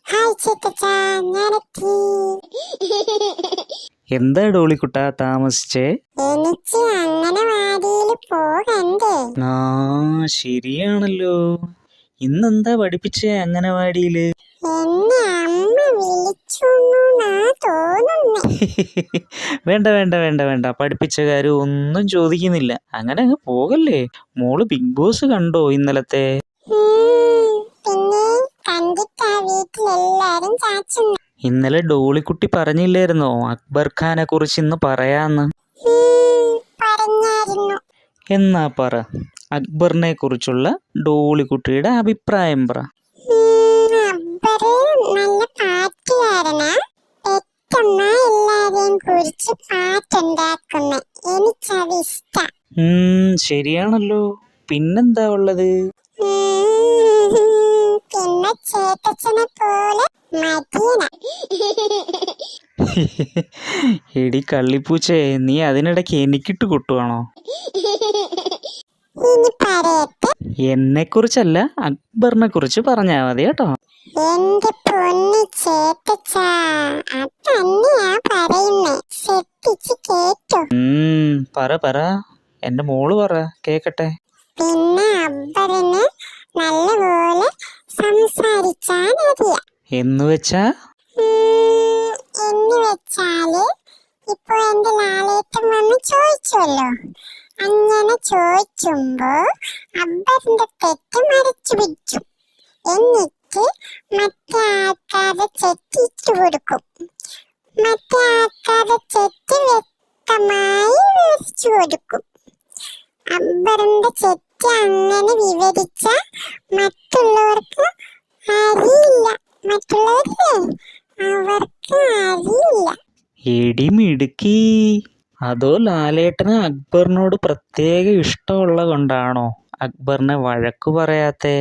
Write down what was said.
Hi ചേട്ടച്ചാ, ഞാനെത്തി. എന്താ ഡോളിക്കുട്ട താമസിച്ചേ? എനിക്ക് അംഗനവാടിയിൽ പോകണ്ടേ? ശരിയാണല്ലോ. ഇന്നെന്താ പഠിപ്പിച്ചേ അംഗനവാടിയില്? എന്നെ അമ്മ വിളിച്ചൊന്നാ തോന്നുന്നേ. വേണ്ട വേണ്ട വേണ്ട വേണ്ട, പഠിപ്പിച്ച കാര്യം ഒന്നും ചോദിക്കുന്നില്ല. അങ്ങനെ അങ്ങ് പോകല്ലേ. മോള് ബിഗ് ബോസ് കണ്ടോ ഇന്നലത്തെ? പിന്നെ കണ്ടിട്ടാ വീട്ടിലെല്ലാരും ചാച്ചുന്നു. ഇന്നലെ ഡോളിക്കുട്ടി പറഞ്ഞില്ലായിരുന്നോ അക്ബർ ഖാനെ കുറിച്ച് ഇന്ന് പറയാന്ന്? പറഞ്ഞായിരുന്നു. എന്നാ പറ, അക്ബറിനെ കുറിച്ചുള്ള ഡോളിക്കുട്ടിയുടെ അഭിപ്രായം പറ. അക്ബറ് നല്ല പാട്ടുകാരനാ. പെട്ടെന്ന എല്ലാരെയും കുറിച്ച് പാട്ടുണ്ടാക്കുന്നെ. എനിക്കത് ഇഷ്ട. ശരിയാണല്ലോ. പിന്നെന്താ ഉള്ളത്? പിന്നെ ചേട്ടച്ചനെ പോലെ മടിയന. എടി കള്ളിപ്പൂച്ചേ, നീ അതിനിടയ്ക്ക് എനിക്കിട്ട് കൊട്ടുവാണോ? ഇനി പറയട്ടെ. എന്നെ കുറിച്ചല്ല, അക്ബറിനെ കുറിച്ച് പറഞ്ഞാ മതി കേട്ടോ. എന്റെ പൊന്നി ചേട്ടച്ചാ, അതന്നെയാ പറയുന്നേ. ശ്രദ്ധിച്ച് കേട്ടോ. പറ പറ, എന്റെ മോള് പറ, കേക്കട്ടെ. പിന്നെ അക്ബറിന് നല്ലപോലെ സംസാരിക്കാൻ അറിയാം. എന്ന് വെച്ചാ? എന്ന് വെച്ചാല് ഇപ്പൊ എന്റെ ലാലേട്ടൻ വന്ന് ചോദിച്ചല്ലോ. അങ്ങനെ ചോദിക്കുമ്പോ അക്ബറിന്റെ തെറ്റ് മറച്ചു പിടിക്കും. എന്നിട്ട് മറ്റേ ആൾക്കാരെ ചെറ്റിച്ചു കൊടുക്കും. മറ്റേ ആൾക്കാരെ ചെറ്റ് വ്യക്തമായി വിവരിച്ചു കൊടുക്കും. അക്ബറിന്റെ ചെറ്റ് അങ്ങനെ വിവരിച്ച മറ്റുള്ളവർക്ക് അറിയില്ല. മറ്റുള്ളവർക്ക് അവർക്ക് അറിയില്ല. എടി മിടുക്കി. അതോ ലാലേട്ടന് അക്ബറിനോട് പ്രത്യേക ഇഷ്ടമുള്ള കൊണ്ടാണോ അക്ബറിനെ വഴക്കു പറയാത്തെ?